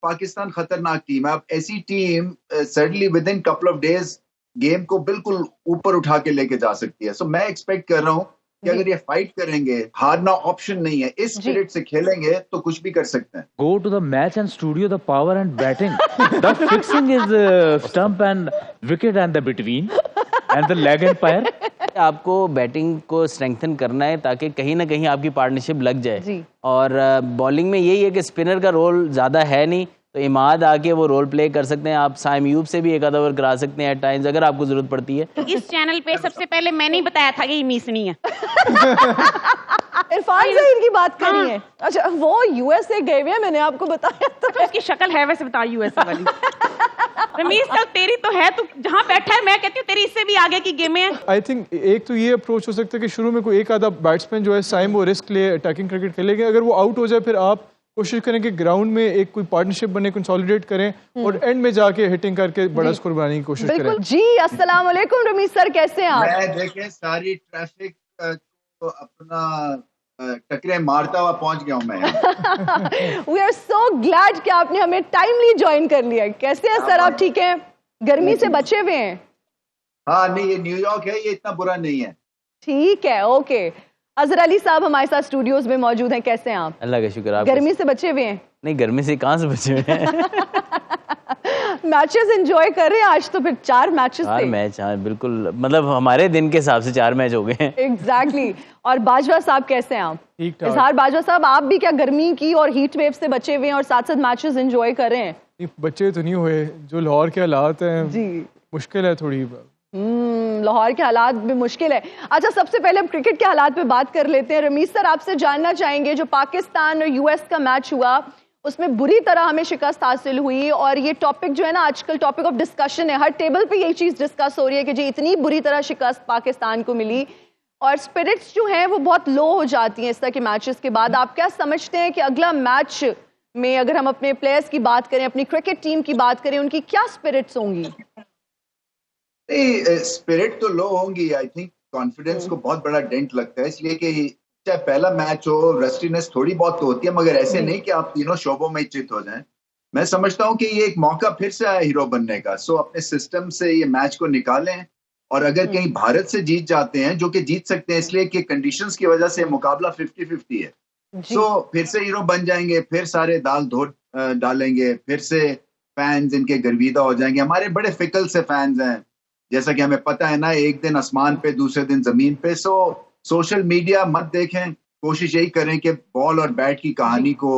पाकिस्तान खतरनाक टीम है। अब ऐसी team suddenly with in couple of days game को बिल्कुल ऊपर उठा के लेके जा सकती है। सो मैं एक्सपेक्ट कर रहा हूँ कि अगर ये फाइट करेंगे, हारना ऑप्शन नहीं है, इस स्पिरिट से खेलेंगे तो कुछ भी कर सकते हैं। Go to the match and studio the power and batting. The fixing is stump and wicket and the between and the leg empire. आपको बैटिंग को स्ट्रेंथन करना है ताकि कहीं ना कहीं आपकी पार्टनरशिप लग जाए। और बॉलिंग में यही है कि स्पिनर का रोल ज़्यादा है नहीं, तो इमाद आके वो रोल प्ले कर सकते हैं। आप साइम यूब से भी एक आधा ओवर करा सकते हैं एट टाइम्स अगर आपको जरूरत पड़ती है। तो इस चैनल पे सबसे पहले मैंने ही बताया था कि ये मीसनी है। इरफान से इनकी बात करी है। अच्छा, वो यूएसए गए हुए हैं, मैंने आपको बताया था। तो उसकी शक्ल है वैसे, बता यूएसए वाली। रमीज तक तेरी तो है, तू जहाँ बैठा है मैं कहती हूँ तेरी इससे भी आगे की गेमें हैं। आई थिंक एक तो ये अप्रोच हो सकता है कि शुरू में कोई एक आधा बैट्समैन जो है साइम वो रिस्क ले अटैकिंग क्रिकेट खेलेंगे, अगर वो आउट हो जाए फिर आप कोशिश करें कि ग्राउंड में एक कोई पार्टनरशिप बने, कंसोलिडेट करें और एंड में जाके हिटिंग करके बड़ा स्कोर बनाने की कोशिश करें। जी अस्सलाम वालेकुम रमीज सर, कैसे हैं आप? मैं देखें सारी ट्रैफिक तो अपना टकरे मारता हुआ पहुंच गया हूं मैं। वी आर सो ग्लैड कि आपने हमें टाइमली ज्वाइन कर लिया। कैसे हैं सर आप, ठीक हैं? गर्मी से बचे हुए हैं? हाँ नहीं, ये न्यूयॉर्क है, ये इतना बुरा नहीं है। ठीक है, ओके। अजहर अली साहब हमारे साथ स्टूडियोज में मौजूद हैं, कैसे हैं आप? अल्लाह का शुक्र। आप गर्मी से बचे हुए हैं? नहीं, गर्मी से कहाँ से बचे हुए हैं। मैचेस एंजॉय कर रहे हैं? आज तो फिर 4 मैचेस थे। 4 मैच, हाँ बिल्कुल, मतलब हमारे दिन के हिसाब से 4 मैच हो गए हैं। एग्जैक्टली। और बाजवा साहब कैसे हैं आप? ठीक ठाक। इजहार बाजवा साहब, आप भी क्या गर्मी की और हीट वेव से बचे हुए हैं और साथ साथ मैचेस एंजॉय कर रहे हैं? बच्चे तो नहीं हुए, जो लाहौर के हालात हैं जी मुश्किल है थोड़ी। लाहौर के हालात भी मुश्किल है। अच्छा, सबसे पहले हम क्रिकेट के हालात पे बात कर लेते हैं। रमीज सर, आपसे जानना चाहेंगे, जो पाकिस्तान और यूएस का मैच हुआ उसमें बुरी तरह हमें शिकस्त हासिल हुई और ये टॉपिक जो है ना आजकल टॉपिक ऑफ डिस्कशन है, हर टेबल पे यही चीज़ डिस्कस हो रही है कि जी इतनी बुरी तरह शिकस्त पाकिस्तान को मिली और स्पिरिट्स जो हैं वो बहुत लो हो जाती हैं इस तरह के मैचेस के बाद। आप क्या समझते हैं कि अगला मैच में अगर हम अपने प्लेयर्स की बात करें, अपनी क्रिकेट टीम की बात करें, उनकी क्या स्पिरिट्स होंगी? स्पिरिट तो लो होंगी। आई थिंक कॉन्फिडेंस को बहुत बड़ा डेंट लगता है, इसलिए कि चाहे पहला मैच हो, रस्टीनेस थोड़ी बहुत तो होती है, मगर ऐसे नहीं कि आप तीनों शोबों में चित हो जाएं। मैं समझता हूं कि ये एक मौका फिर से आया हीरो बनने का। सो अपने सिस्टम से ये मैच को निकालें और अगर कहीं भारत से जीत जाते हैं, जो कि जीत सकते हैं इसलिए कि कंडीशंस की वजह से मुकाबला 50-50 है, सो फिर से हीरो बन जाएंगे, फिर सारे दाल धो डालेंगे, फिर से फैंस इनके गर्विदा हो जाएंगे। हमारे बड़े फिकल से फैंस हैं, जैसा कि हमें पता है ना, एक दिन आसमान पे दूसरे दिन जमीन पे। सो सोशल मीडिया मत देखें, कोशिश यही करें कि बॉल और बैट की कहानी को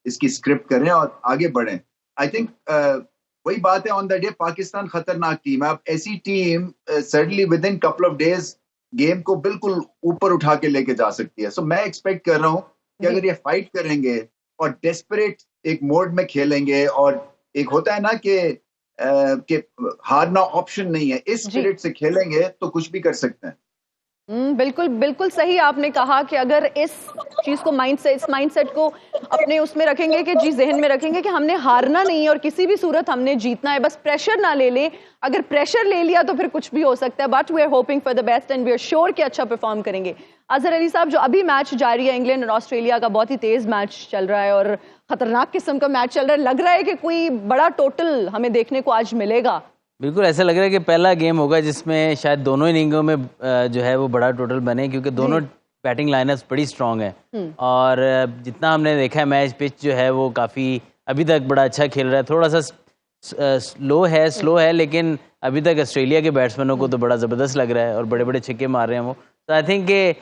इसकी स्क्रिप्ट करें और आगे बढ़ें। आई थिंक वही बात है, ऑन द डे पाकिस्तान खतरनाक टीम है। अब ऐसी team suddenly with in couple of days game को बिल्कुल ऊपर उठा के लेके जा सकती है। सो मैं एक्सपेक्ट कर रहा हूँ कि अगर ये फाइट करेंगे और डेस्परेट एक मोड में खेलेंगे और एक होता है ना कि हारना ऑप्शन नहीं है, इस स्पिरिट से खेलेंगे तो कुछ भी कर सकते हैं। बिल्कुल बिल्कुल सही आपने कहा कि अगर इस चीज को इस माइंडसेट को अपने उसमें रखेंगे कि जी जहन में रखेंगे कि हमने हारना नहीं है और किसी भी सूरत हमने जीतना है, बस प्रेशर ना ले लें। अगर प्रेशर ले लिया तो फिर कुछ भी हो सकता है, but we are hoping for the best and we are sure कि अच्छा परफॉर्म करेंगे। अजहर अली साहब, जो अभी मैच जारी है इंग्लैंड और ऑस्ट्रेलिया का, बहुत ही तेज मैच चल रहा है और खतरनाक किस्म का मैच चल रहा है, लग रहा है कि कोई बड़ा टोटल हमें देखने को आज मिलेगा। बिल्कुल ऐसा लग रहा है कि पहला गेम होगा जिसमें शायद दोनों इनिंगों में जो है वो बड़ा टोटल बने, क्योंकि दोनों बैटिंग लाइनअप्स बड़ी स्ट्रांग है और जितना हमने देखा है मैच, पिच जो है वो काफ़ी अभी तक बड़ा अच्छा खेल रहा है। थोड़ा सा स्लो है लेकिन अभी तक ऑस्ट्रेलिया के बैट्समैनों को तो बड़ा ज़बरदस्त लग रहा है और बड़े बड़े छक्के मार रहे हैं वो। तो आई थिंक कि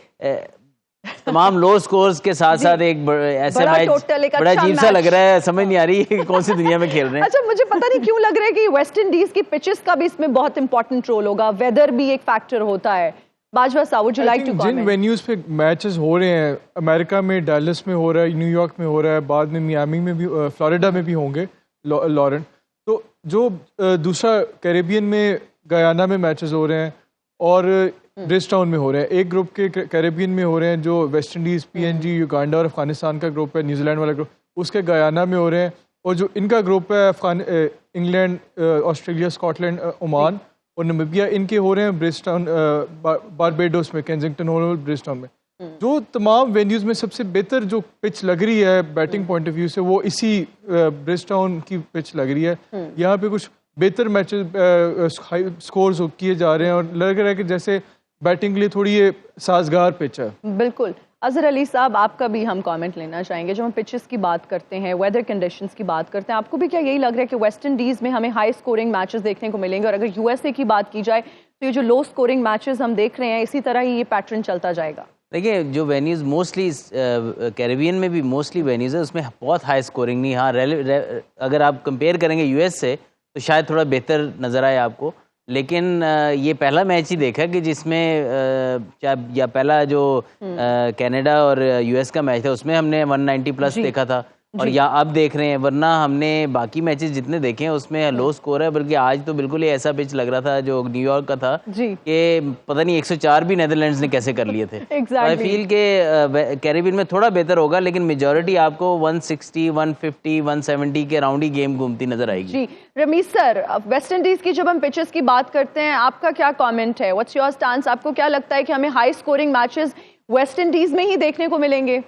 तमाम लो स्कोर्स के साथ साथ एक ऐसा मैच बड़ा अजीब सा लग रहा है, समझ नहीं आ रही है कौन सी दुनिया में खेल रहे हैं। अच्छा, मुझे पता नहीं क्यों लग रहा है कि वेस्ट इंडीज की पिचेस का भी इसमें बहुत इंपॉर्टेंट रोल होगा, वेदर भी एक फैक्टर होता है। बाजवा साहब, would you like to comment? जिन वेन्यूज पे मैचेस हो रहे हैं, अमेरिका में डैलस में हो रहा है, न्यूयॉर्क में हो रहा है, बाद में मियामी में भी, फ्लोरिडा में भी होंगे, लॉरेंस, तो जो दूसरा कैरेबियन में गयाना में मैचेस हो रहे हैं और ब्रिजटाउन में हो रहे हैं। एक ग्रुप के कैरेबियन में हो रहे हैं जो वेस्ट इंडीज़, पीएनजी, युगांडा और अफगानिस्तान का ग्रुप है, न्यूजीलैंड वाला ग्रुप, उसके गयाना में हो रहे हैं। और जो इनका ग्रुप है इंग्लैंड, ऑस्ट्रेलिया, स्कॉटलैंड, ओमान और नमीबिया, इनके हो रहे हैं ब्रिजटाउन, बारबेडोस में, केंजिंगटन हॉल, ब्रिजटाउन में। जो तमाम वेन्यूज़ में सबसे बेहतर जो पिच लग रही है बैटिंग पॉइंट ऑफ व्यू से, वो इसी ब्रिजटाउन की पिच लग रही है। यहाँ पे कुछ बेहतर मैचेस हाई स्कोर्स किए जा रहे हैं और लग रहा है कि जैसे बैटिंग के लिए थोड़ी ये साजगार पिच है। बिल्कुल। अजहर अली साहब, आपका भी हम कमेंट लेना चाहेंगे। जब हम पिचेस की बात करते हैं, वेदर कंडीशंस की बात करते हैं, आपको भी क्या यही लग रहा है कि वेस्ट इंडीज़ में हमें हाई स्कोरिंग मैचेस देखने को मिलेंगे? और अगर यूएसए की बात की जाए तो ये जो लो स्कोरिंग मैचेस हम देख रहे हैं, इसी तरह ही ये पैटर्न चलता जाएगा? देखिए, जो वेन्यूज़ मोस्टली कैरेबियन में भी मोस्टली वेन्यूज़ है, उसमें बहुत हाई स्कोरिंग नहीं। हाँ, अगर आप कंपेयर करेंगे यूएस से तो शायद थोड़ा बेहतर नज़र आए आपको, लेकिन ये पहला मैच ही देखा कि जिसमें या पहला जो कनाडा और यूएस का मैच था उसमें हमने 190 प्लस देखा था, और या अब देख रहे हैं। वरना हमने बाकी मैचेस जितने देखे हैं उसमें लो स्कोर है, बल्कि आज तो बिल्कुल ही ऐसा पिच लग रहा था जो न्यूयॉर्क का था कि पता नहीं 104 भी नेदरलैंड्स ने कैसे कर लिए थे। आई फील के कैरेबियन में थोड़ा बेहतर होगा, लेकिन मेजॉरिटी आपको 160, 150, 170 के राउंड ही गेम घूमती नजर आएगी। जी रमीज सर, वेस्ट इंडीज की जब हम पिचेस की बात करते हैं, आपका क्या कमेंट है? What's your stance? आपको क्या लगता है कि हमें high scoring matches West Indies में ही देखने को मिलेंगे?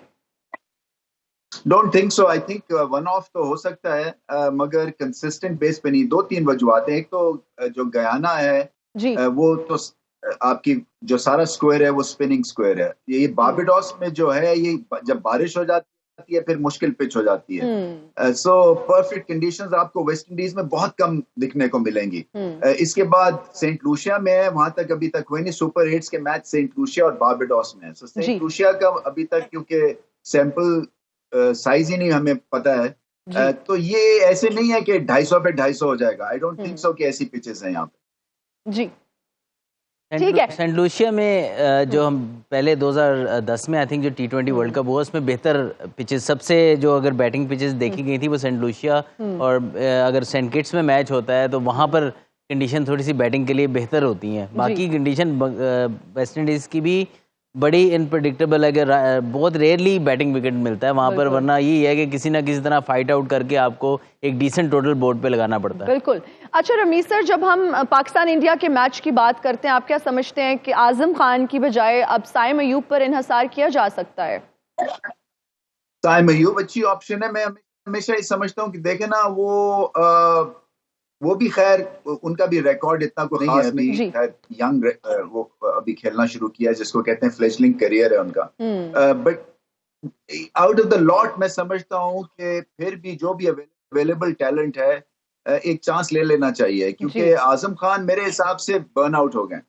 Don't think so. I think one of तो हो सकता है, मगर कंसिस्टेंट बेस पे नहीं। 2-3 वजूहत हैं। एक तो जो गयाना है वो तो आपकी जो सारा स्क्वायर है वो स्पिनिंग स्क्वायर है। ये बारबाडोस में जो है, ये जब बारिश हो जाती है फिर मुश्किल पिच हो जाती है। सो परफेक्ट कंडीशंस आपको वेस्ट इंडीज में बहुत कम दिखने को मिलेंगी। इसके बाद सेंट लूसिया में है, वहां तक अभी तक हुए नहीं। सुपर 8 के मैच सेंट लूसिया और बारबाडोस में है। सो सेंट लूसिया का अभी तक क्योंकि सैंपल साइज ही नहीं हमें पता है, तो ये ऐसे नहीं है कि 250 पे 250 हो जाएगा। आई डोंट थिंक सो कि ऐसी पिचेस हैं यहाँ पे। जी ठीक है। सेंट लूसिया में जो हम पहले 2010 में आई थिंक जो T20 वर्ल्ड कप हुआ, उसमें बेहतर पिचेस सबसे जो अगर बैटिंग पिचेस देखी गई थी वो सेंट लूसिया, और अगर सेंट किट्स में मैच होता है तो वहाँ पर कंडीशन थोड़ी सी बैटिंग के लिए बेहतर होती हैं। बाकी कंडीशन वेस्ट इंडीज़ की भी बड़ी इनप्रडिक्टेबल है कि बहुत रेयरली बैटिंग विकेट मिलता है वहाँ पर, वरना यही है कि किसी ना किसी तरह फाइट आउट करके आपको एक डिसेंट टोटल बोर्ड पे लगाना पड़ता है। बिल्कुल। अच्छा रमीज सर, जब हम पाकिस्तान इंडिया के मैच की बात करते हैं, आप क्या समझते हैं कि आजम खान की बजाय अब साइम अयूब पर इन्हसार किया जा सकता है? साइम अयूब अच्छी ऑप्शन है। मैं हमेशा ये समझता हूँ कि देखे ना, वो भी खैर उनका भी रिकॉर्ड इतना कोई नहीं है अभी। खैर यंग वो अभी खेलना शुरू किया है, जिसको कहते हैं फ्लेशलिंग करियर है उनका। But out of the lot मैं समझता हूँ कि फिर भी जो भी अवेलेबल टैलेंट है एक चांस ले लेना चाहिए, क्योंकि आजम खान मेरे हिसाब से बर्न आउट हो गए।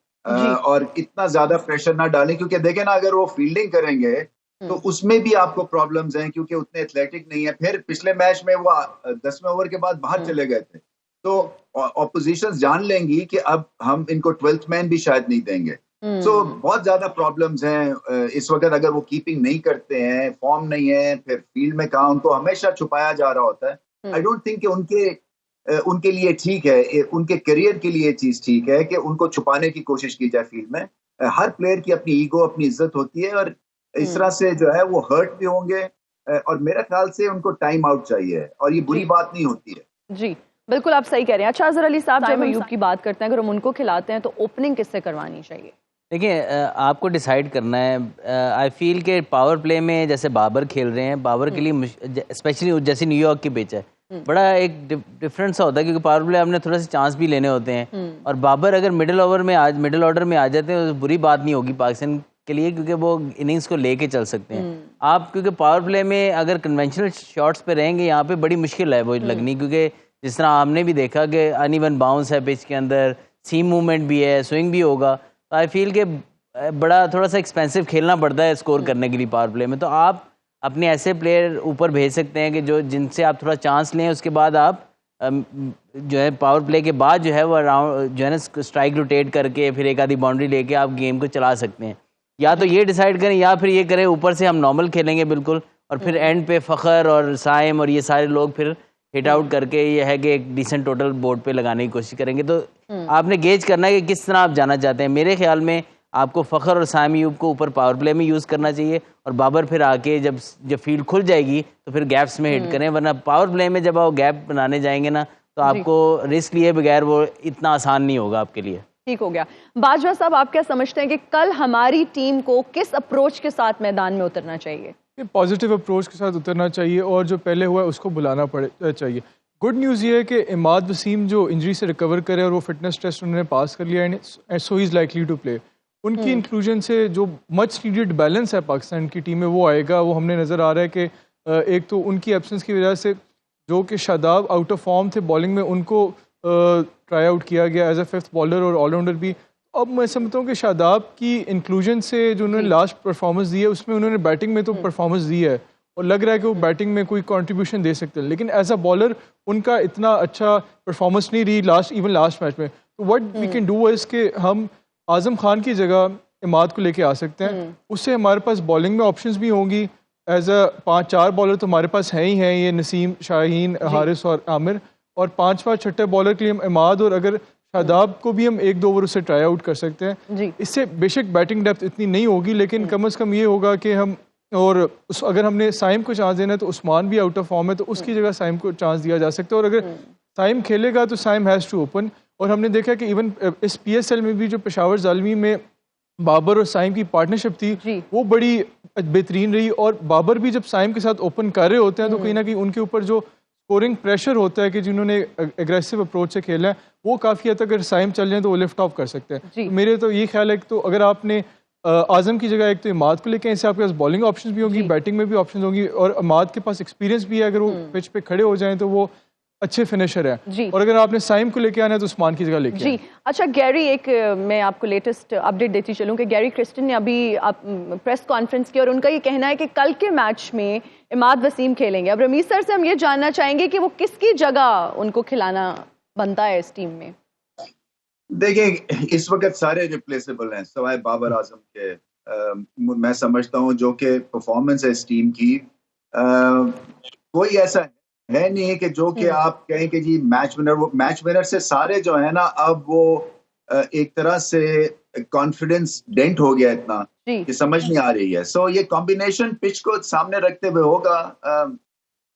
और इतना ज्यादा प्रेशर ना डालें, क्योंकि देखें ना, अगर वो फील्डिंग करेंगे तो उसमें भी आपको प्रॉब्लम्स हैं, क्योंकि उतने एथलेटिक नहीं है। फिर पिछले मैच में वो 10वें ओवर के बाद बाहर चले गए थे, तो ऑपोजिशन जान लेंगी कि अब हम इनको 12th मैन भी शायद नहीं देंगे। सो बहुत ज्यादा प्रॉब्लम्स हैं इस वक्त। अगर वो कीपिंग नहीं करते हैं, फॉर्म नहीं है, फिर फील्ड में कहाँ उनको हमेशा छुपाया जा रहा होता है। आई डोंट थिंक कि उनके लिए ठीक है, उनके करियर के लिए चीज ठीक है कि उनको छुपाने की कोशिश की जाए फील्ड में। हर प्लेयर की अपनी ईगो, अपनी इज्जत होती है, और इस तरह से जो है वो हर्ट भी होंगे, और मेरे ख्याल से उनको टाइम आउट चाहिए, और ये बुरी बात नहीं होती है। जी बिल्कुल, आप सही कह रहे हैं। अच्छा अजहर अली साहब, जब अयूब की बात करते हैं, अगर हम उनको खिलाते हैं तो ओपनिंग किससे करवानी चाहिए? देखिए, आपको डिसाइड करना है। आई फील के पावर प्ले में जैसे बाबर खेल रहे हैं, बाबर के लिए स्पेशली जैसे न्यूयॉर्क की पिच है, बड़ा एक डिफरेंस सा होता है, क्योंकि पावर प्ले आपने थोड़ा सा चांस भी लेने होते हैं। और बाबर अगर मिडिल ऑर्डर में आ जाते हैं तो बुरी बात नहीं होगी पाकिस्तान के लिए, क्योंकि वो इनिंग्स को लेके चल सकते हैं। आप क्योंकि पावर प्ले में अगर कन्वेंशनल शॉट्स पे रहेंगे, यहाँ पे बड़ी मुश्किल है वो लगनी, क्योंकि जिस तरह हमने भी देखा कि अनइवन बाउंस है पिच के अंदर, सीम मूवमेंट भी है, स्विंग भी होगा। तो आई फील के बड़ा थोड़ा सा एक्सपेंसिव खेलना पड़ता है स्कोर करने के लिए पावर प्ले में। तो आप अपने ऐसे प्लेयर ऊपर भेज सकते हैं कि जिनसे आप थोड़ा चांस लें, उसके बाद आप जो है पावर प्ले के बाद जो है वो राउंड जो है ना स्ट्राइक रोटेट करके फिर एक आधी बाउंड्री लेके आप गेम को चला सकते हैं। या तो ये डिसाइड करें, या फिर ये करें ऊपर से हम नॉर्मल खेलेंगे बिल्कुल, और फिर एंड पे फ़खर और साइम और ये सारे लोग फिर हिट आउट करके ये है कि एक डिसेंट टोटल बोर्ड पे लगाने की कोशिश करेंगे। तो आपने गेज करना है कि किस तरह आप जाना चाहते हैं। मेरे ख्याल में आपको फ़खर और साइम अयूब को ऊपर पावर प्ले में यूज़ करना चाहिए, और बाबर फिर आके जब फील्ड खुल जाएगी तो फिर गैप्स में हिट करें, वरना पावर प्ले में जब आप गैप बनाने जाएंगे ना तो आपको रिस्क लिए बगैर वो इतना आसान नहीं होगा आपके लिए। ठीक हो गया। बाजवा साहब, आप क्या समझते हैं कि कल हमारी टीम को किस अप्रोच के साथ मैदान में उतरना चाहिए? पॉजिटिव अप्रोच के साथ उतरना चाहिए और जो पहले हुआ है उसको बुलाना चाहिए। गुड न्यूज़ ये है कि इमाद वसीम जो इंजरी से रिकवर करे और वो फिटनेस टेस्ट उन्होंने पास कर लिया and so he is likely to play. उनकी इंक्लूजन से जो मच नीडेड बैलेंस है पाकिस्तान की टीम में वो आएगा। वो हमने नज़र आ रहा है कि एक तो उनकी एब्सेंस की वजह से जो कि शादाब आउट ऑफ फॉर्म थे बॉलिंग में, उनको ट्राई आउट किया गया एज अ फिफ्थ बॉलर और ऑलराउंडर भी। अब मैं समझता हूँ कि शादाब की इंक्लूजन से जो उन्होंने लास्ट परफॉर्मेंस दी है उसमें उन्होंने बैटिंग में तो परफॉर्मेंस दी है और लग रहा है कि वो बैटिंग में कोई कंट्रीब्यूशन दे सकते हैं, लेकिन एज अ बॉलर उनका इतना अच्छा परफॉर्मेंस नहीं रही लास्ट मैच में। तो what we can do is कि हम आज़म खान की जगह इमाद को लेके आ सकते हैं। उससे हमारे पास बॉलिंग में ऑप्शंस भी होंगी। एज अ 5-4 बॉलर तो हमारे पास हैं ही हैं, ये नसीम, शाहीन, हारिस और आमिर, और 5-5 बॉलर के लिए हम इमाद और अगर शादाब को भी हम 1-2 ओवर उससे ट्राई आउट कर सकते हैं। इससे बेशक बैटिंग डेप्थ इतनी नहीं होगी, लेकिन कम से कम ये होगा कि हम और अगर हमने साइम को चांस देना है तो उस्मान भी आउट ऑफ फॉर्म है तो उसकी जगह साइम को चांस दिया जा सकता है। और अगर साइम खेलेगा तो साइम हैज़ टू ओपन। और हमने देखा कि इवन इस PSL में भी जो पेशावर ज़ालमी में बाबर और साइम की पार्टनरशिप थी वो बड़ी बेहतरीन रही। और बाबर भी जब साइम के साथ ओपन कर रहे होते हैं तो कहीं ना कहीं उनके ऊपर जो स्कोरिंग प्रेशर होता है कि जिन्होंने एग्रेसिव अप्रोच से खेला है वो काफ़ी हद तक अगर साइम चल जाए तो वो लिफ्ट ऑफ कर सकते हैं। तो मेरे तो ये ख्याल है कि तो अगर आपने आज़म की जगह एक तो इमाद को लेके इससे आपके पास बॉलिंग ऑप्शंस भी होंगी, बैटिंग में भी ऑप्शंस होंगी, और इमाद के पास एक्सपीरियंस भी है, अगर वो पिच पे खड़े हो जाएं तो वो अच्छे फिनिशर है। और अगर आपने साइम को लेके आना है तो उस्मान की जगह लेके आना। अच्छा गैरी, एक मैं आपको लेटेस्ट अपडेट देती चलूं कि गैरी क्रिस्टन ने अभी प्रेस कॉन्फ्रेंस की और उनका ये कहना है कि कल के मैच में इमाद वसीम खेलेंगे। अब रमीज सर से हम ये जानना चाहेंगे कि वो किसकी जगह उनको खिलाना बनता है इस टीम में। देखिए, इस वक्त सारे रिप्लेसेबल हैं सवाए बाबर आजम के। मैं समझता हूँ जो कि परफॉर्मेंस है इस टीम की, कोई ऐसा है नहीं कि जो कि आप कहें कि जी मैच विनर। वो मैच विनर से सारे जो है ना, अब वो एक तरह से कॉन्फिडेंस डेंट हो गया इतना कि समझ नहीं आ रही है। सो ये कॉम्बिनेशन पिच को सामने रखते हुए होगा।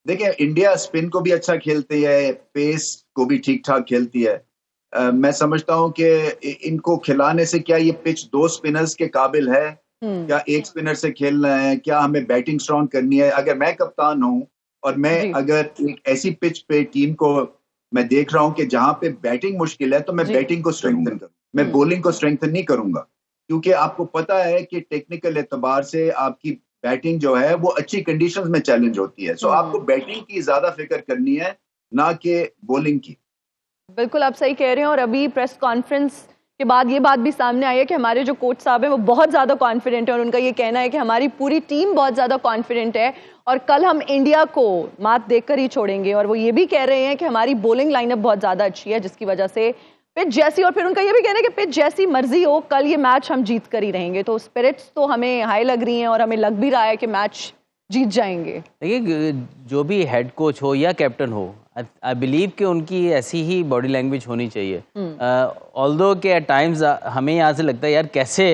देखिए, इंडिया स्पिन को भी अच्छा खेलती है, पेस को भी ठीक ठाक खेलती है। मैं समझता हूं कि इनको खिलाने से क्या ये पिच 2 स्पिनर्स के काबिल है, क्या एक स्पिनर से खेलना है, क्या हमें बैटिंग स्ट्रॉन्ग करनी है। अगर मैं कप्तान हूं और मैं अगर एक ऐसी पिच पे टीम को मैं देख रहा हूं कि जहां पे बैटिंग मुश्किल है तो मैं बैटिंग को स्ट्रेंथन करूं, मैं बॉलिंग को स्ट्रेंथन नहीं करूंगा, क्योंकि आपको पता है कि टेक्निकल एतबार से आपकी बैटिंग जो है वो अच्छी कंडीशंस में चैलेंज होती है। सो आपको बैटिंग की ज्यादा फिक्र करनी है, ना कि बॉलिंग की। बिल्कुल आप सही कह रहे हैं। और अभी प्रेस कॉन्फ्रेंस के बाद ये बात भी सामने आई है कि हमारे जो कोच साहब हैं वो बहुत ज़्यादा कॉन्फिडेंट है और उनका ये कहना है कि हमारी पूरी टीम बहुत ज़्यादा कॉन्फिडेंट है और कल हम इंडिया को मात देकर ही छोड़ेंगे। और वो ये भी कह रहे हैं कि हमारी बॉलिंग लाइनअप बहुत ज़्यादा अच्छी है जिसकी वजह से पिच जैसी, और फिर उनका ये भी कहना है कि पिच जैसी मर्जी हो कल ये मैच हम जीत कर ही रहेंगे। तो स्पिरिट्स तो हमें हाई लग रही हैं और हमें लग भी रहा है कि मैच जीत जाएंगे। देखिए, जो भी हेड कोच हो या कैप्टन हो, आई बिलीव कि उनकी ऐसी ही बॉडी लैंग्वेज होनी चाहिए। ऑल्दो के एट टाइम्स हमें यहाँ से लगता है यार कैसे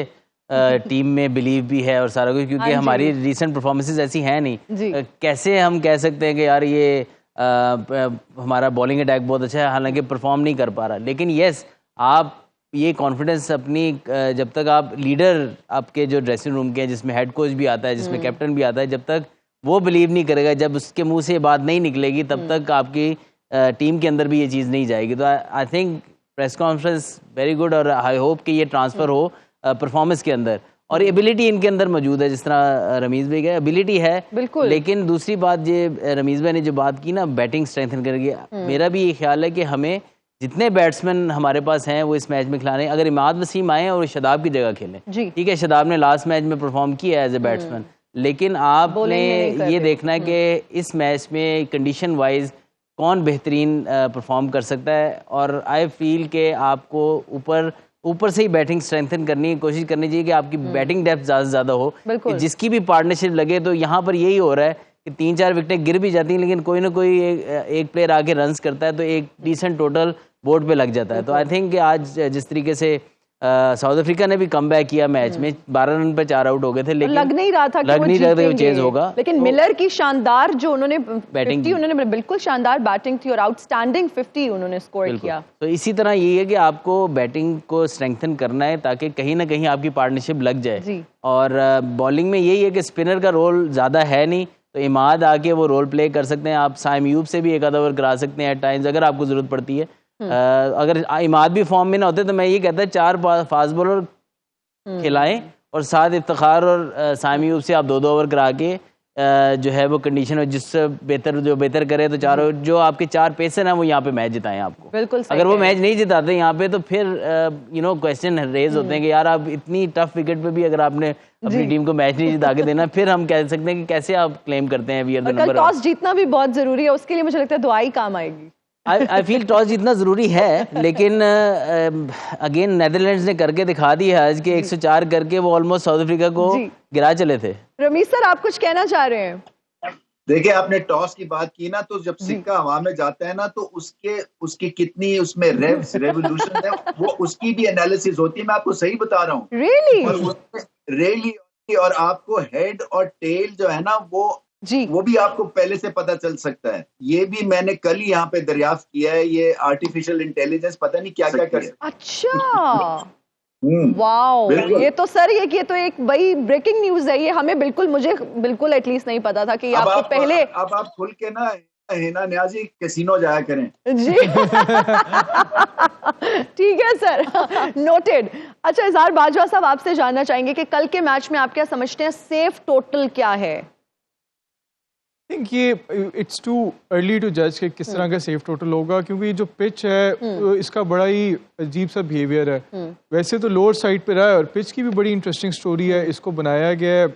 टीम में बिलीव भी है और सारा कुछ, क्योंकि हमारी रिसेंट परफॉर्मेंसेस ऐसी हैं नहीं। कैसे हम कह सकते हैं कि यार ये हमारा बॉलिंग अटैक बहुत अच्छा है, हालांकि परफॉर्म नहीं कर पा रहा। लेकिन यस, आप ये कॉन्फिडेंस अपनी जब तक आप लीडर आपके जो ड्रेसिंग रूम के हैं, जिसमें हेड कोच भी आता है, जिसमें कैप्टन भी आता है, जब तक वो बिलीव नहीं करेगा, जब उसके मुंह से ये बात नहीं निकलेगी, तब तक आपकी टीम के अंदर भी ये चीज़ नहीं जाएगी। तो I think press conference very good और आई होप कि ये ट्रांसफ़र हो परफॉर्मेंस के अंदर। और एबिलिटी इनके अंदर मौजूद है, जिस तरह रमीज़ भाई कहा, एबिलिटी है बिल्कुल। लेकिन दूसरी बात, ये रमीज़ भाई ने जो बात की ना बैटिंग स्ट्रेंथन करके, मेरा भी ये ख्याल है कि हमें जितने बैट्समैन हमारे पास हैं वो इस मैच में खिलाने। अगर इमाद वसीम आए और शादाब की जगह खेलें, ठीक है, शादाब ने लास्ट मैच में परफॉर्म किया है एज ए बैट्समैन, लेकिन आपने ये देखना है कि इस मैच में कंडीशन वाइज कौन बेहतरीन परफॉर्म कर सकता है। और आई फील कि आपको ऊपर से ही बैटिंग स्ट्रेंथन करनी कोशिश करनी चाहिए कि आपकी बैटिंग डेप्थ ज़्यादा से ज़्यादा हो, कि जिसकी भी पार्टनरशिप लगे। तो यहाँ पर यही हो रहा है कि 3-4 विकेटें गिर भी जाती हैं, लेकिन कोई ना कोई एक प्लेयर आके रन्स करता है तो एक डिसेंट टोटल बोर्ड पे लग जाता है। तो आई थिंक कि आज जिस तरीके से साउथ अफ्रीका ने भी कम बैक किया मैच में, 12 रन पे 4 आउट हो गए थे, लेकिन लग नहीं रहा था कि लग नहीं रहा था वो जीतेंगे। चेंज होगा। लेकिन मिलर की शानदार जो उन्होंने बैटिंग 50 उन्होंने बिल्कुल शानदार बैटिंग थी और आउटस्टैंडिंग 50 उन्होंने स्कोर किया। तो इसी तरह यही है कि आपको बैटिंग को स्ट्रेंथन करना है ताकि कहीं ना कहीं आपकी पार्टनरशिप लग जाए। जी। और बॉलिंग में यही है कि स्पिनर का रोल ज़्यादा है नहीं, तो इमाद आके वो रोल प्ले कर सकते हैं। आप साइम यूब से भी एक आधा ओवर करा सकते हैं एट टाइम्स अगर आपको ज़रूरत पड़ती है। अगर इमाद भी फॉर्म में ना होते तो मैं ये कहता 4 फास्ट बॉलर खिलाएं और साथ इफ्तिखार और साइम यूब से आप 2-2 ओवर करा के जो है वो कंडीशन है जिससे बेहतर करे तो चारों जो आपके 4 पेसर हैं वो यहाँ पे मैच जिताएं आपको। बिल्कुल सही अगर वो कह मैच नहीं जिताते यहाँ पे तो फिर क्वेश्चन रेज होते हैं कि यार आप इतनी टफ विकेट पे भी अगर आपने अपनी टीम को मैच नहीं जिता के देना, फिर हम कह सकते हैं कि कैसे आप क्लेम करते हैं वी आर द कल नंबर। टॉस जीतना भी बहुत जरूरी है, उसके लिए मुझे लगता है दुआ ही काम आएगी। आई फील टॉस जीतना जरूरी है, लेकिन अगेन नेदरलैंड्स ने करके दिखा दी है आज के 104 करके वो ऑलमोस्ट साउथ अफ्रीका को गिरा चले थे। रमीज सर आप कुछ कहना चाह रहे हैं? देखिए आपने टॉस की बात की ना, तो जब सिक्का हवा में जाता है ना तो उसकी कितनी उसमें रेवोल्यूशन है वो उसकी भी एनालिसिस होती है। मैं आपको सही बता रहा हूँ। रियली और आपको हेड और टेल जो है ना वो भी आपको पहले से पता चल सकता है। ये भी मैंने कल ही यहाँ पे दरियाफ्त किया है। ये आर्टिफिशियल इंटेलिजेंस पता नहीं क्या क्या कर। अच्छा वाओ, ये तो सर ये तो एक बड़ी ब्रेकिंग न्यूज है। ये हमें मुझे बिल्कुल एटलीस्ट नहीं पता था कि आपको पहले। अब आप खुल के ना हिना न्याजी कैसीनो जाया करें जी ठीक है सर, नोटेड। अच्छा इजहार बाजवा साहब आपसे जानना चाहेंगे कि कल के मैच में आप क्या समझते हैं सेफ टोटल क्या है? आई थिंक ये इट्स टू अर्ली टू जज कि किस तरह का सेफ टोटल होगा, क्योंकि जो पिच है इसका बड़ा ही अजीब सा बिहेवियर है। वैसे तो लोअर साइड पे रहा है और पिच की भी बड़ी इंटरेस्टिंग स्टोरी है। इसको बनाया गया है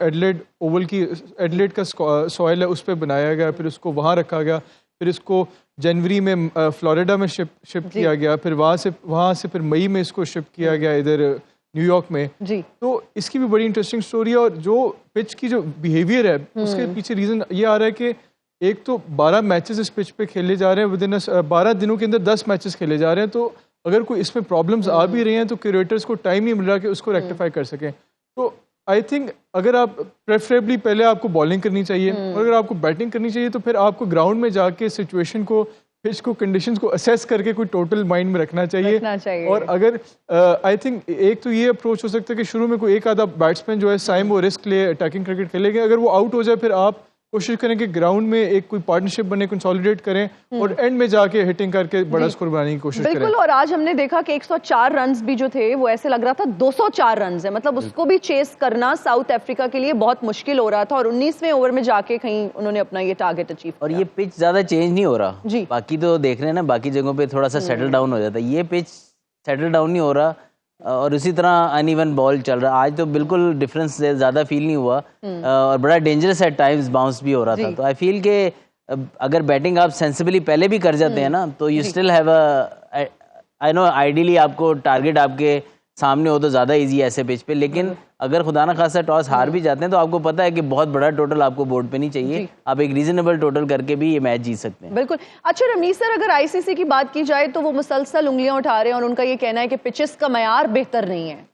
एडलेड का सॉइल है उस पर बनाया गया, फिर उसको वहाँ रखा गया, फिर इसको जनवरी में फ्लोरिडा में शिप किया गया, फिर वहाँ से फिर मई में इसको शिप किया गया इधर न्यूयॉर्क में जी। तो इसकी भी बड़ी इंटरेस्टिंग स्टोरी है। और जो पिच की जो बिहेवियर है उसके पीछे रीज़न ये आ रहा है कि एक तो 12 मैचेस इस पिच पे खेले जा रहे हैं, विदिन 12 दिनों के अंदर 10 मैचेस खेले जा रहे हैं। तो अगर कोई इसमें प्रॉब्लम्स आ भी रही हैं तो क्यूरेटर्स को टाइम नहीं मिल रहा कि उसको रेक्टिफाई कर सकें। तो आई थिंक अगर आप प्रेफरेबली पहले आपको बॉलिंग करनी चाहिए और अगर आपको बैटिंग करनी चाहिए तो फिर आपको ग्राउंड में जाके सिचुएशन को, पिच को, कंडीशंस को असेस करके कोई टोटल माइंड में रखना चाहिए। और अगर आई थिंक एक तो ये अप्रोच हो सकता है कि शुरू में कोई एक आधा बैट्समैन जो है साइम वो रिस्क ले अटैकिंग क्रिकेट खेलेंगे, अगर वो आउट हो जाए फिर आप कोशिश करें कि ग्राउंड में एक कोई पार्टनरशिप बने, कंसोलिडेट करें और एंड में जाके हिटिंग करके बड़ा स्कोर बनाने की कोशिश करें। बिल्कुल। और आज हमने देखा कि 104 रन्स भी जो थे वो ऐसे लग रहा था 204 रन्स है, मतलब उसको भी चेस करना साउथ अफ्रीका के लिए बहुत मुश्किल हो रहा था और 19वें ओवर में जाके कहीं उन्होंने अपना ये टारगेट अचीव किया। और ये पिच ज्यादा चेंज नहीं हो रहा जी। बाकी तो देख रहे हैं ना, बाकी जगहों पे थोड़ा सा सेटल डाउन हो जाता है, ये पिच सेटल डाउन नहीं हो रहा और उसी तरह अनइवन बॉल चल रहा है। आज तो बिल्कुल डिफरेंस ज़्यादा फील नहीं हुआ और बड़ा डेंजरस एट टाइम्स बाउंस भी हो रहा था। तो आई फील के अगर बैटिंग आप सेंसिबली पहले भी कर जाते हैं ना तो you still have I know ideally आपको टारगेट आपके सामने हो तो ज़्यादा इजी है ऐसे पिच पे, लेकिन अगर खुदा ना खासा टॉस हार भी जाते हैं तो आपको पता है कि बहुत बड़ा टोटल आपको बोर्ड पे नहीं चाहिए, आप एक रीजनेबल टोटल करके भी ये मैच जीत सकते हैं। बिल्कुल। अच्छा रमीज सर, अगर आईसीसी की बात की जाए तो वो मुसलसल उंगलियां उठा रहे हैं और उनका ये कहना है कि पिचेस का मयार बेहतर नहीं है।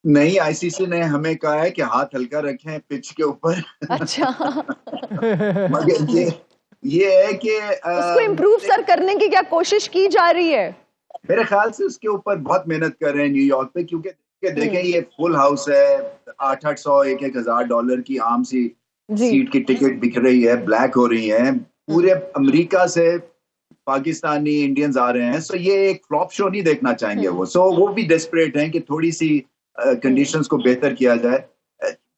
नहीं, आईसीसी ने हमें कहा है कि हाथ हल्का रखें पिच के ऊपर। अच्छा मगर ये है कि उसको इम्प्रूव सर करने की क्या कोशिश की जा रही है? मेरे ख्याल से उसके ऊपर बहुत मेहनत कर रहे हैं न्यूयॉर्क पे, क्योंकि देखें ये फुल हाउस है, 800 1,000 डॉलर की आम सी सीट की टिकट बिक रही है, ब्लैक हो रही है, पूरे अमेरिका से पाकिस्तानी इंडियंस आ रहे हैं। सो ये एक फ्लॉप शो नहीं देखना चाहेंगे वो। सो वो भी डेस्परेट हैं कि थोड़ी सी कंडीशंस को बेहतर किया जाए।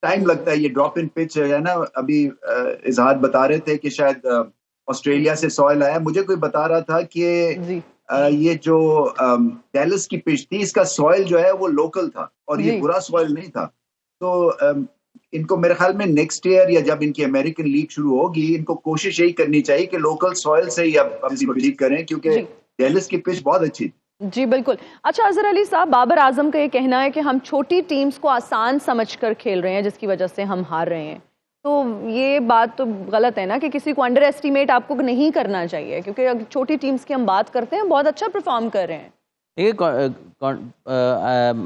टाइम लगता है, ये ड्रॉप इन पिच है ना। अभी इजहार बता रहे थे कि शायद ऑस्ट्रेलिया से सॉइल आया, मुझे कोई बता रहा था कि ये जो डैलस की पिच थी इसका सॉइल जो है वो लोकल था और ये बुरा सॉइल नहीं था। तो इनको मेरे ख्याल में नेक्स्ट ईयर या जब इनकी अमेरिकन लीग शुरू होगी इनको कोशिश यही करनी चाहिए कि लोकल सॉइल से ही अब इसको ठीक करें, क्योंकि डैलस की पिच बहुत अच्छी थी। जी बिल्कुल। अच्छा अजहर अली साहब, बाबर आजम का ये कहना है कि हम छोटी टीम्स को आसान समझकर खेल रहे हैं जिसकी वजह से हम हार रहे हैं। तो ये बात तो गलत है ना कि किसी को अंडर एस्टिमेट आपको नहीं करना चाहिए, क्योंकि छोटी टीम्स की हम बात करते हैं बहुत अच्छा परफॉर्म कर रहे हैं। आई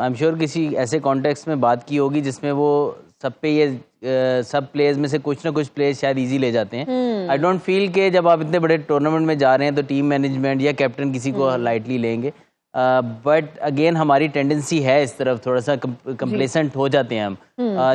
एम श्योर किसी ऐसे कॉन्टेक्स्ट में बात की होगी जिसमें वो सब पे ये सब प्लेयर्स में से कुछ ना कुछ प्लेयर्स शायद इजी ले जाते हैं। आई डोंट फील कि जब आप इतने बड़े टूर्नामेंट में जा रहे हैं तो टीम मैनेजमेंट या कैप्टन किसी को लाइटली लेंगे। बट अगेन हमारी टेंडेंसी है इस तरफ, थोड़ा सा कंप्लेसेंट हो जाते हैं हम,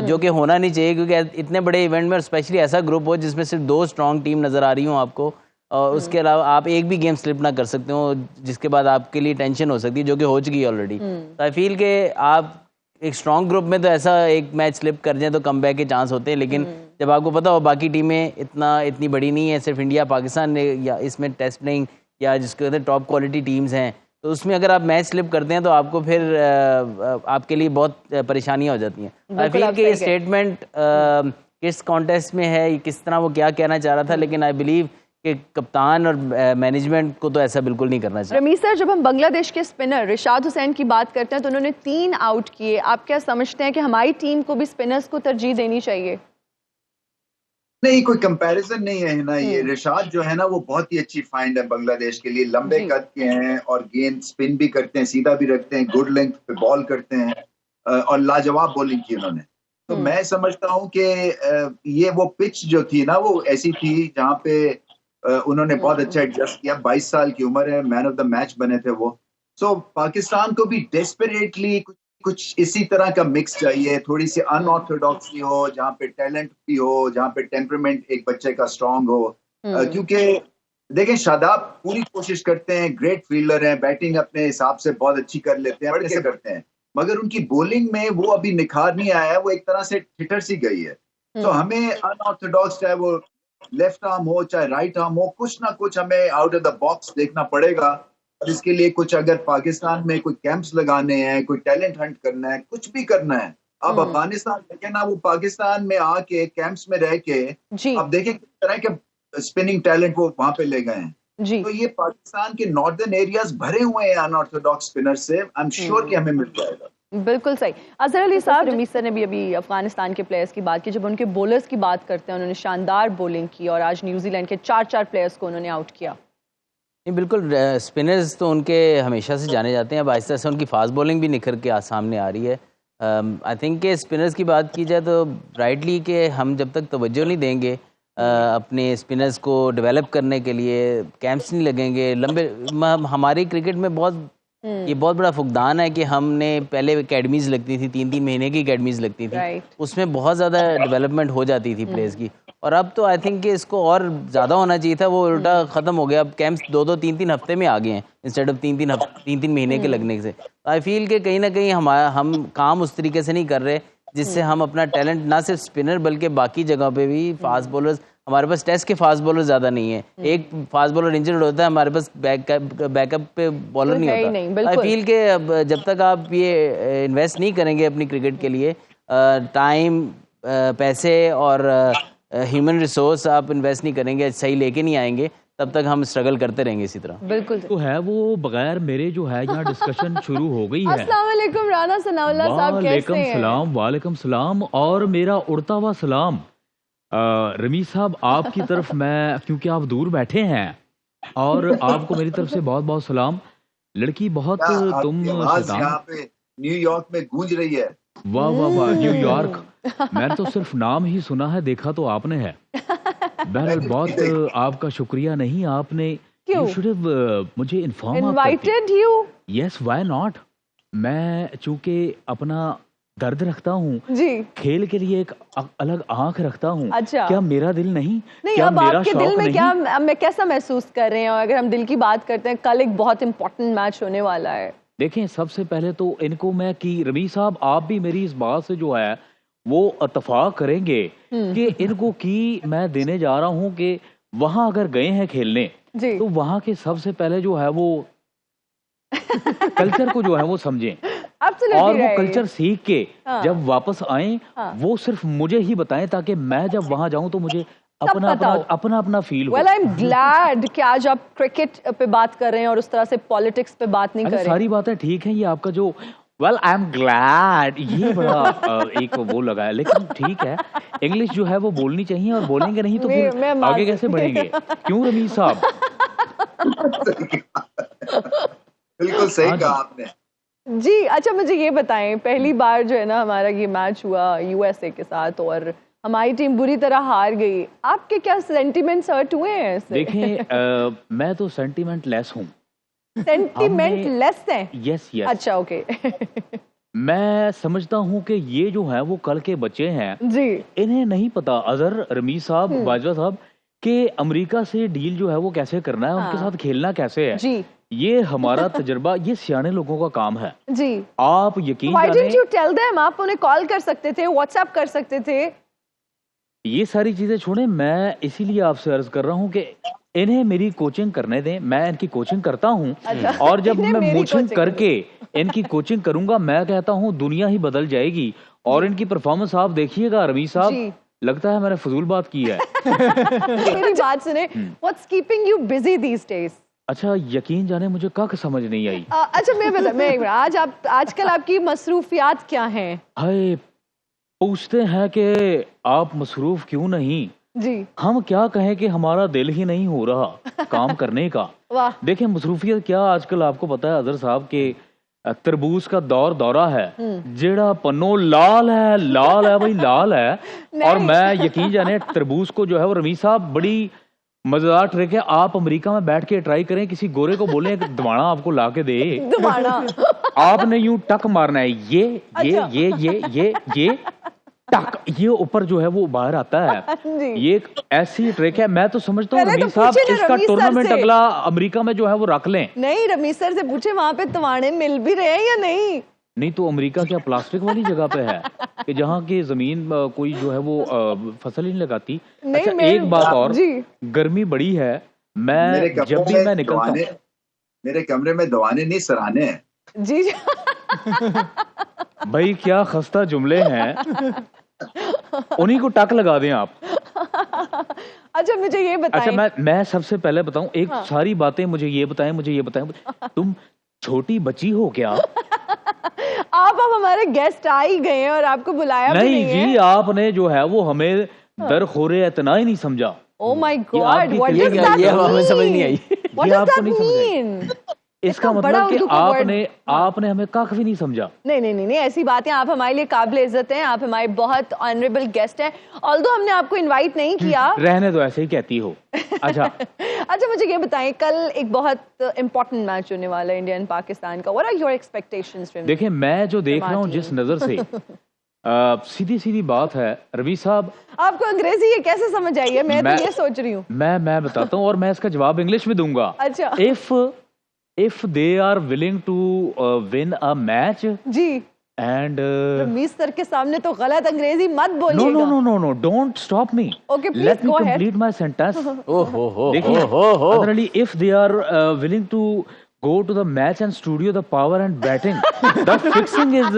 जो कि होना नहीं चाहिए, क्योंकि इतने बड़े इवेंट में स्पेशली ऐसा ग्रुप हो जिसमें सिर्फ 2 स्ट्रॉन्ग टीम नज़र आ रही हो आपको, और उसके अलावा आप एक भी गेम स्लिप ना कर सकते हो जिसके बाद आपके लिए टेंशन हो सकती है, जो कि हो चुकी है ऑलरेडी। तो आई फील के आप एक स्ट्रॉन्ग ग्रुप में तो ऐसा एक मैच स्लिप कर जाए तो कमबैक के चांस होते हैं, लेकिन जब आपको पता हो बाकी टीमें इतनी बड़ी नहीं है, सिर्फ इंडिया पाकिस्तान ने या इसमें टेस्ट प्लेइंग या जिसके कहते हैं टॉप क्वालिटी टीम्स हैं, तो उसमें अगर आप मैच स्लिप करते हैं तो आपको फिर आपके लिए बहुत परेशानियां हो जाती हैं। आई फील के ये स्टेटमेंट किस कॉन्टेस्ट में है, किस तरह वो क्या कहना चाह रहा था, लेकिन आई बिलीव कि कप्तान और मैनेजमेंट को तो ऐसा बिल्कुल नहीं करना चाहिए। रमीज सर, जब हम बांग्लादेश के स्पिनर रिशाद हुसैन की बात करते हैं तो उन्होंने 3 आउट किए, आप क्या समझते हैं कि हमारी टीम को भी स्पिनर्स को तरजीह देनी चाहिए? नहीं, कोई कंपैरिजन नहीं है ना। ये रिशाद जो है ना वो बहुत ही अच्छी फाइंड है बांग्लादेश के लिए, लंबे कद के हैं और गेंद स्पिन भी करते हैं, सीधा भी रखते हैं, गुड लेंथ पे बॉल करते हैं और लाजवाब बॉलिंग की उन्होंने। तो मैं समझता हूँ कि ये वो पिच जो थी ना वो ऐसी थी जहाँ पे उन्होंने बहुत अच्छा एडजस्ट किया। 22 साल की उम्र है, मैन ऑफ द मैच बने थे वो। सो पाकिस्तान को भी डेस्परेटली कुछ इसी तरह का मिक्स चाहिए, थोड़ी सी अनऑर्थोडॉक्सी हो, जहाँ पे टैलेंट भी हो, जहाँ पे टेम्परामेंट एक बच्चे का स्ट्रांग हो। क्योंकि देखें शादाब पूरी कोशिश करते हैं, ग्रेट फील्डर हैं, बैटिंग अपने हिसाब से बहुत अच्छी कर लेते हैं, बड़े से करते हैं, मगर उनकी बॉलिंग में वो अभी निखार नहीं आया है, वो एक तरह से ठिठर सी गई है। तो हमें अनऑर्थोडॉक्स, चाहे वो लेफ्ट आर्म हो चाहे राइट आर्म हो, कुछ ना कुछ हमें आउट ऑफ द बॉक्स देखना पड़ेगा। और इसके लिए कुछ अगर पाकिस्तान में कोई कैंप्स लगाने हैं, कोई टैलेंट हंट करना है, कुछ भी करना है। अब अफगानिस्तान देखें ना, वो पाकिस्तान में आके कैंप्स में रह के अब देखें किस तरह के स्पिनिंग टैलेंट वो वहां पे ले गए हैं। तो ये पाकिस्तान के नॉर्दर्न एरियाज भरे हुए हैं अनऑर्थोडॉक्स स्पिनर से। आई एम श्योर कि हमें मिल जाएगा। बिल्कुल सही। अजहर अली साहब, रमीज सर ने भी अभी अफगानिस्तान के प्लेयर्स की बात की, जब उनके बॉलर्स की बात करते हैं, उन्होंने शानदार बॉलिंग की और आज न्यूजीलैंड के 4 प्लेयर्स को उन्होंने आउट किया। नहीं, बिल्कुल स्पिनर्स तो उनके हमेशा से जाने जाते हैं, अब आहिस्ता से उनकी फास्ट बॉलिंग भी निखर के सामने आ रही है। आई थिंक कि स्पिनर्स की बात की जाए तो राइटली कि हम जब तक तवज्जो नहीं देंगे अपने स्पिनर्स को डेवलप करने के लिए, कैंप्स नहीं लगेंगे लंबे, हमारी क्रिकेट में ये बहुत बड़ा फुकदान है कि हमने पहले एकेडमीज लगती थी, 3-3 महीने की एकेडमीज लगती थी, उसमें बहुत ज़्यादा डेवलपमेंट हो जाती थी प्लेयर्स की। और अब तो आई थिंक कि इसको और ज़्यादा होना चाहिए था, वो उल्टा ख़त्म हो गया। अब कैंप्स 2-2, 3-3 हफ्ते में आ गए हैं इंस्टेड ऑफ 3-3 महीने के लगने से। आई फील कि कहीं ना कहीं हम काम उस तरीके से नहीं कर रहे जिससे हम अपना टैलेंट ना सिर्फ स्पिनर बल्कि बाकी जगह पे भी फास्ट बॉलर्स, हमारे पास टेस्ट के फास्ट बॉलर ज़्यादा नहीं है, एक फास्ट बॉलर इंजर्ड होता है, हमारे पास बैकअप पे बॉलर नहीं होता। आई फील कि अब जब तक आप ये इन्वेस्ट नहीं करेंगे अपनी क्रिकेट के लिए, टाइम, पैसे और ह्यूमन रिसोर्स आप इन्वेस्ट नहीं करेंगे, सही लेके नहीं आएंगे, तब तक हम स्ट्रगल करते रहेंगे इसी तरह। बिल्कुल तो है वो बगैर मेरे जो है यहाँ डिस्कशन शुरू हो गई है। अस्सलाम वालेकुम राना सनाउल्लाह साहब, कैसे हैं? वालेकुम सलाम और मेरा उड़ता हुआ सलाम रमीज साहब आपकी तरफ मैं, क्योंकि आप दूर बैठे हैं और आपको मेरी तरफ से बहुत बहुत सलाम। लड़की बहुत तुम यहाँ पे न्यूयॉर्क में गूंज रही है। वाह वाह वाह, न्यूयॉर्क मैंने तो सिर्फ नाम ही सुना है, देखा तो आपने है। बहरहाल बहुत आपका शुक्रिया। नहीं आपने मुझे invited you. Yes, why not. मैं चूंकि अपना दर्द रखता हूँ जी, खेल के लिए एक अलग आंख रखता हूँ। अच्छा, क्या मेरा दिल नहीं? क्या अब आपके दिल में क्या, मैं कैसा महसूस कर रहे हैं? और अगर हम दिल की बात करते हैं, कल एक बहुत इंपॉर्टेंट मैच होने वाला है। देखें, सबसे पहले तो इनको मैं कि रमीज साहब आप भी मेरी इस बात से जो है वो इत्तफाक करेंगे कि इनको की मैं देने जा रहा हूँ कि वहां अगर गए हैं खेलने तो वहां के सबसे पहले जो है वो कल्चर को जो है वो समझें और वो कल्चर सीख के जब वापस आए वो सिर्फ मुझे ही बताएं, ताकि मैं जब वहां जाऊं तो मुझे अपना फील हो। वेल, आई एम ग्लैड कि आज आप क्रिकेट पे बात कर रहे हैं और उस तरह से पॉलिटिक्स पे बात नहीं कर रहे। सारी बातें ठीक है, ये आपका जो वेल आई एम ग्लैड ये बड़ा एक वो लगा है, लेकिन ठीक है, इंग्लिश जो है वो बोलनी चाहिए और बोलेंगे नहीं तो फिर आगे कैसे बढ़ेंगे? क्यों रमीज साहब? बिल्कुल सही हाँ जी। कहा आपने। जी अच्छा, मुझे ये बताएं, पहली बार जो है ना हमारा ये मैच हुआ यूएसए के साथ और हमारी टीम बुरी तरह हार गई, आपके क्या सेंटिमेंट्स हर्ट हुए हैं इससे? देखें मैं तो सेंटीमेंट लेस हूँ। सेंटिमेंट लेस है? Yes yes. अच्छा ओके। मैं समझता हूँ कि ये जो है वो कल के बच्चे हैं, जी इन्हें नहीं पता, अजहर, रमीज साहब, बाजवा साहब, कि अमेरिका से डील जो है वो कैसे करना है, उनके हाँ। साथ खेलना कैसे है। जी ये हमारा तजुर्बा, ये सियाने लोगों का काम है। जी। आप यकीन व्हाई जाने, डिडंट यू टेल देम? आप उन्हें कॉल कर सकते थे, व्हाट्सएप कर सकते थे। ये सारी चीजें छोड़ें, मैं इसीलिए आपसे अर्ज कर रहा हूँ कि इन्हें मेरी कोचिंग करने दें। मैं इनकी कोचिंग करता हूँ अच्छा, और जब इन्हें मैं मेरी कोचिंग कोचिंग करके इनकी कोचिंग करूंगा, मैं कहता हूँ दुनिया ही बदल जाएगी। और इनकी परफॉर्मेंस आप देखिएगा रमीज साहब, जी। लगता है मैंने फजूल बात की है। मेरी बात सुने, what's keeping you busy these days? अच्छा, यकीन जाने मुझे कख समझ नहीं आई। अच्छा मैं एक मिनट, आजकल आपकी मसरूफियात क्या हैं? हाय, पूछते हैं कि आप मसरूफ क्यों नहीं। जी हम क्या कहें कि हमारा दिल ही नहीं हो रहा काम करने का। वाह। देखें मसरूफियत क्या, आजकल आपको पता है अजहर साहब के तरबूज का दौरा है, जेड़ा पन्नो लाल है भाई, लाल है। और नहीं। मैं यकीन जाने तरबूज को जो है वो रमीज साहब बड़ी मजेदार ट्रिक है, आप अमेरिका में बैठ के ट्राई करें, किसी गोरे को बोलें कि दवाना आपको ला के दे, दोबारा आपने यूं टक मारना है, अच्छा। ये टक, ये ऊपर जो है वो बाहर आता है। जी। ये एक ऐसी ट्रिक है, मैं तो समझता हूँ पहले तो रमीज साहब पूछे ना इसका रमीज सर टूर्नामेंट से। अगला अमेरिका में जो है वो रख लें। नहीं, रमीज सर से पूछे वहां पे तवाने मिल भी रहे हैं या नहीं? नहीं तो अमेरिका क्या प्लास्टिक वाली जगह पे है कि जहाँ की जमीन कोई जो है वो फसल ही नहीं लगाती। नहीं, अच्छा मैं- एक बात और, जी। गर्मी बड़ी है, मेरे मैं जब भी मैं निकलता हूँ, मेरे कमरे में दवाने नहीं सराहने हैं। जी जी। भाई क्या खस्ता जुमले हैं, उन्हीं को टक लगा दें आप। अच्छा मुझे ये बताएं। अच्छा मैं सबसे पहले बताऊं, एक हाँ। सारी बातें मुझे ये बताएं, तुम छोटी बच्ची हो क्या? आप हमारे गेस्ट आ ही गए हैं और आपको बुलाया भी नहीं नहीं जी, है। आपने जो है वो हमें दरखोरे इतना ही नहीं समझा। ओह माय ये गॉड, आपकी व्हाट ये डज क्या- दैट ये हमें समझ नहीं आई। व्हाट ये डज आपको दैट नहीं समझ आई। मीन? इसका इतना बड़ा मतलब कि उर्दू का word। आपने हमें कख भी नहीं समझा। नहीं ऐसी बातें, आप हमारे लिए काबिल इज्जत हैं, आप हमारे बहुत ऑनरेबल गेस्ट हैं, ऑल्दो हमने आपको इनवाइट नहीं किया। रहने दो, ऐसे ही कहती हो। अच्छा अच्छा मुझे ये बताएं, कल एक बहुत इम्पोर्टेंट मैच होने वाला है इंडिया एंड पाकिस्तान का, what are your expectations from? देखिए, मैं जो देख रहा हूँ Martin। जिस नजर से, सीधी सीधी बात है रवि साहब, आपको अंग्रेजी ये कैसे समझ आई है? मैं तो मैं- ये सोच रही हूँ। मैं बताता हूँ और मैं इसका जवाब इंग्लिश में दूंगा। अच्छा। If they are willing to win a match जी। and रमीज सर के सामने तो गलत अंग्रेजी मत बोलिएगा। no, don't stop me. Okay, please Let me go ahead. complete my sentence. ओहो देखिए, other Ali, if they are willing to go to the match and studio the power and batting, the fixing is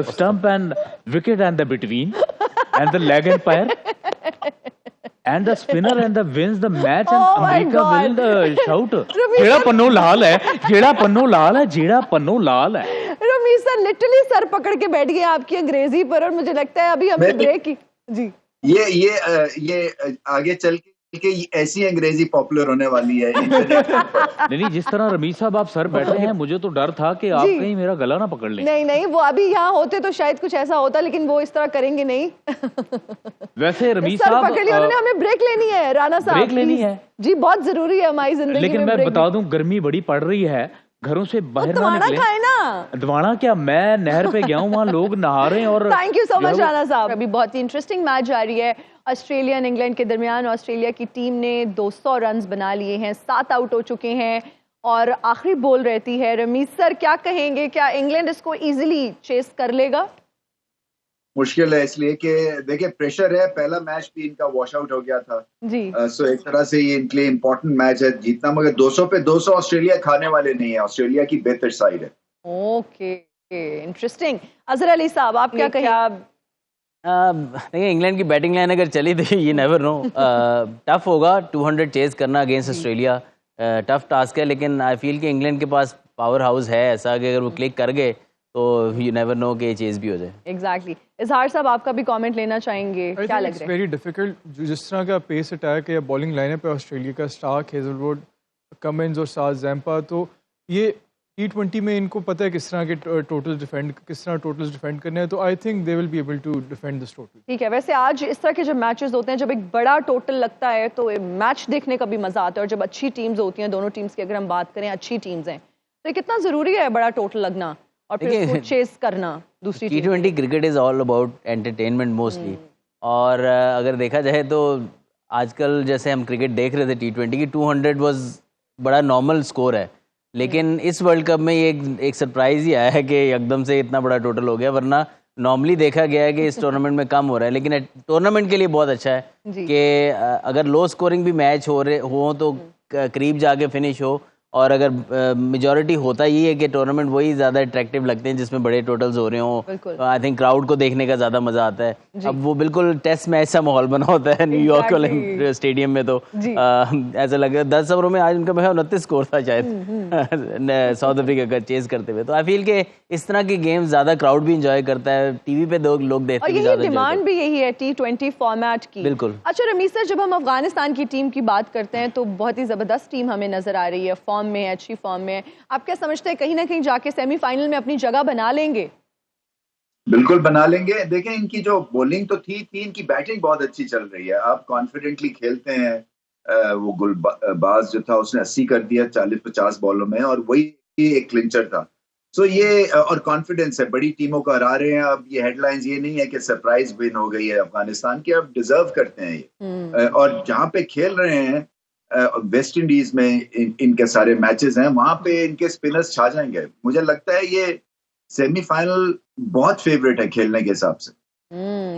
stump and wicket and the between and the leg umpire and the spinner and the wins the match and Oh my America God. will shout. Ravi जेड़ा sir- पन्नो लाल है। Ramiz sir literally sir पकड़ के बैठ गए आपकी अंग्रेजी पर, और मुझे लगता है अभी हमने मैं- ब्रेक की। जी। ये आगे चल के ऐसी अंग्रेजी पॉपुलर होने वाली है इंटरनेट पर। नहीं, जिस तरह रमीज साहब आप सर बैठे हैं, मुझे तो डर था कि आप जी। कहीं मेरा गला ना पकड़ लें। नहीं वो अभी यहाँ होते तो शायद कुछ ऐसा होता, लेकिन वो इस तरह करेंगे नहीं। वैसे रमीज सर साहब, पकड़ लिया उन्होंने, हमें ब्रेक लेनी है राणा साहब। ब्रेक लेनी please। है। जी बहुत जरूरी है हमारी जिंदगी लेकिन में मैं ब्रेक। बता दूं, गर्मी बड़ी पड़ रही है, घरों से बाहर ना तवाना निकले। खाए ना। दवाना क्या, मैं नहर पे गया हूँ, वहाँ लोग नहा रहे हैं। और थैंक यू सो जो है मच वो- राणा साहब। अभी बहुत ही इंटरेस्टिंग मैच जारी है ऑस्ट्रेलिया और इंग्लैंड के दरमियान। ऑस्ट्रेलिया की टीम ने 200 रन्स बना लिए हैं, 7 आउट हो चुके हैं और आखिरी बॉल रहती है। रमीज सर क्या कहेंगे, क्या इंग्लैंड इसको इजीली चेस कर लेगा? मुश्किल है, इसलिए कि देखिए प्रेशर है, पहला मैच भी इनका वॉश आउट हो गया था। जी। सो एक तरह से ये इनके लिए इम्पोर्टेंट मैच है जीतना, मगर 200 पे 200 ऑस्ट्रेलिया खाने वाले नहीं है, ऑस्ट्रेलिया की बेहतर साइड है। Okay interesting. अजहर अली साहब आप क्या कहें? देखिए, इंग्लैंड की बैटिंग लाइन अगर चली तो ये नेवर नो, टफ होगा 200 चेज करना अगेंस्ट ऑस्ट्रेलिया, टफ टास्क है। लेकिन आई फील कि इंग्लैंड के पास पावर हाउस है ऐसा कि अगर वो क्लिक कर गए तो यू नेवर नो कि चेज भी हो जाए। एग्जैक्टली। इजहार साहब आपका भी कमेंट लेना चाहेंगे, क्या लग रहा है? वेरी डिफिकल्ट, जिस तरह का पेस अटैक है या बॉलिंग लाइनअप है ऑस्ट्रेलिया का, स्टार्क, हेजलवुड, कमिंस और साथ जैम्पा, तो ये T20 में इनको पता है किस तरह के टोटल्स डिफेंड करने हैं, तो I think they will be able to defend this total. ठीक है, वैसे आज इस तरह के जब मैचेस होते हैं, जब एक बड़ा टोटल लगता है तो मैच देखने का भी मजा आता है, और जब अच्छी टीम्स होती हैं, दोनों टीम्स की अगर हम बात करें अच्छी टीम्स हैं, तो ये कितना जरूरी है बड़ा टोटल लगना और फिर उसको चेस करना दूसरी team. T20 cricket is all about entertainment mostly, और अगर देखा जाए तो आजकल जैसे हम क्रिकेट देख रहे थे T20 की 200 वाज बड़ा नॉर्मल स्कोर है, लेकिन इस वर्ल्ड कप में ये एक सरप्राइज ही आया है कि एकदम से इतना बड़ा टोटल हो गया, वरना नॉर्मली देखा गया है कि इस टूर्नामेंट में कम हो रहा है। लेकिन टूर्नामेंट के लिए बहुत अच्छा है कि अगर लो स्कोरिंग भी मैच हो तो करीब जाके फिनिश हो, और अगर मेजॉरिटी होता ये है कि टूर्नामेंट वही ज़्यादा अट्रैक्टिव लगते हैं जिसमें बड़े टोटल्स हो रहे हों। आई थिंक क्राउड को देखने का ज़्यादा मज़ा आता है। अब वो बिल्कुल टेस्ट मैच सा माहौल बना होता है न्यूयॉर्क वाले स्टेडियम में, तो ऐसा लगे 10 ओवरों में आज उनका मैं 29 स्कोर था शायद साउथ अफ्रीका का चेस करते हुए। तो आई फील कि इस तरह की गेम ज़्यादा क्राउड भी इंजॉय करता है, टीवी पे लोग देखते हैं, और डिमांड भी यही है T20 फॉर्मेट की। बिल्कुल। अच्छा रमीज सर, जब हम अफगानिस्तान की टीम की बात करते हैं तो बहुत ही जबरदस्त टीम हमें नजर आ रही है, फॉर्म में, अच्छी फॉर्म में। आप क्या समझते हैं कहीं ना कहीं जाके सेमीफाइनल में अपनी जगह बना लेंगे? बिल्कुल बना लेंगे। देखें, इनकी जो बॉलिंग तो थी, इनकी बैटिंग बहुत अच्छी चल रही है। आप कॉन्फिडेंटली खेलते हैं। वो गुलबाज जो था उसने 80 कर दिया 40-50 बॉलों में, और वही एक क्लिंचर था। सो ये और कॉन्फिडेंस है, बड़ी टीमों को हरा रहे हैं। अब ये हेडलाइंस ये नहीं है कि सरप्राइज विन हो गई है अफगानिस्तान की, अब डिजर्व करते हैं ये। और जहां पे खेल रहे हैं वेस्ट इंडीज में, इनके सारे मैचेस हैं, वहां पे इनके स्पिनर्स छा जाएंगे। मुझे लगता है ये सेमीफाइनल बहुत फेवरेट है खेलने के हिसाब से।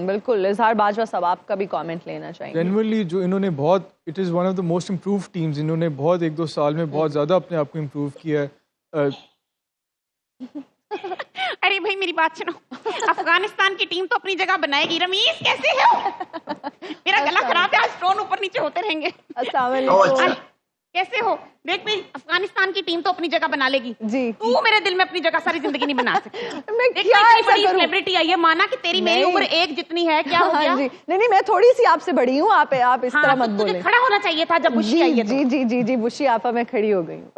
बिल्कुल। इजहार बाजवा साहब, आपका भी कमेंट लेना चाहेंगे। जनरली जो इन्होंने बहुत, it is one of the most improve teams, इन्होंने बहुत 1-2 साल में बहुत ज़्यादा अपने आप को इम्प्रूव किया है। अरे भाई मेरी बात सुनो, अफगानिस्तान की टीम तो अपनी जगह बनाएगी। रमीज कैसे हो? मेरा गला खराब है, आज फोन ऊपर नीचे होते रहेंगे। अस्सलाम वालेकुम। कैसे हो? देख भाई, अफगानिस्तान की टीम तो अपनी जगह बना लेगी जी। तू मेरे दिल में अपनी जगह सारी जिंदगी नहीं बना सकती। मैं देख, क्या इतनी ऐसा बड़ी करूं? सेलिब्रिटी आई है, माना कि तेरी मेरी उम्र एक जितनी है, क्या हो गया? जी नहीं, मैं थोड़ी सी आपसे बड़ी हूँ, आप इस तरह मत तो तुझे बोले। खड़ा होना चाहिए था जब बुशी आई है तो। जी जी जी जी बुशी आपा, मैं खड़ी हो गई हूँ।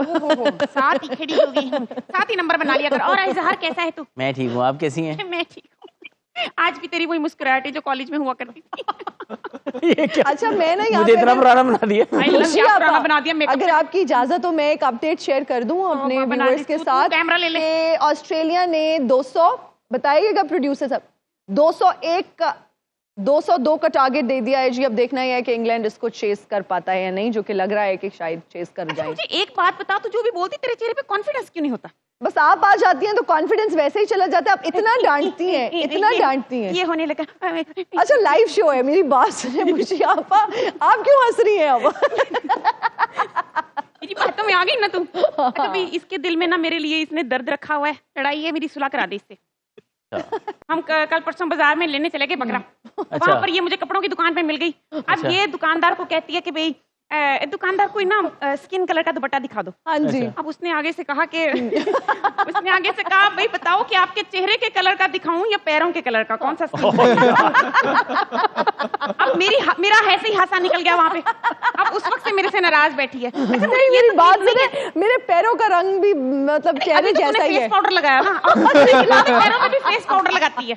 साथ ही खड़ी हो गई, साथ ही नंबर बना लिया कर। और इजहार कैसा है तू? मैं ठीक हूँ, आप कैसी हैं? मैं ठीक हूँ। आज भी तेरी वही मुस्कुराहट है जो कॉलेज में हुआ करती थी। अच्छा, मैं ना यहाँ मुझे इतना पुराना बना दिया। बुशी आपा, पुराना बना दिया मेकअप। अगर आपकी इजाजत हो मैं एक अपडेट शेयर कर दूं अपने बना व्यूअर्स दे, के तू साथ कैमरा ले ले। कि ऑस्ट्रेलिया ने 200, बताइएगा प्रोड्यूसर साहब, 201 का 202 का टारगेट दे दिया है जी। अब देखना ही है कि इंग्लैंड इसको चेस कर पाता है या नहीं, जो कि लग रहा है कि शायद चेस कर जाए। मुझे एक बात बता, तू जो भी बोलती तेरे चेहरे पे कॉन्फिडेंस क्यों नहीं होता? बस आप आ जाती हैं तो कॉन्फिडेंस वैसे ही चला जाता है। आप इतना डांटती हैं, इतना डांटती हैं। ये होने लगा। अच्छा, लाइव शो है, मेरी बात सुने बुशी आपा, आप क्यों हंस रही हैं अब? मेरी बातों में आ गई ना तू। अच्छा भाई, इसके दिल में ना मेरे लिए इसने दर्द रखा हुआ है, लड़ाई है, मेरी सुलह करा दे इससे। हम कल परसों बाजार में लेने चले गए बकरा। वहां पर ये मुझे कपड़ों की दुकान पे मिल गई। अब ये दुकानदार को कहती है कि भाई दुकानदार कोई ना स्किन कलर का दुपट्टा दिखा दो। हाँ जी। अब उसने आगे से कहा भाई बताओ कि आपके चेहरे के कलर का दिखाऊं या पैरों के कलर का, कौन सा स्किन? अब मेरा ऐसे ही हासा निकल गया वहां पे। अब उस वक्त से मेरे से नाराज बैठी है। नहीं, मेरी बात सुने, मेरे पैरों का रंग भी मतलब चेहरे जैसा ही है। फेस पाउडर लगाया ना, पैरों में भी फेस पाउडर लगाती है।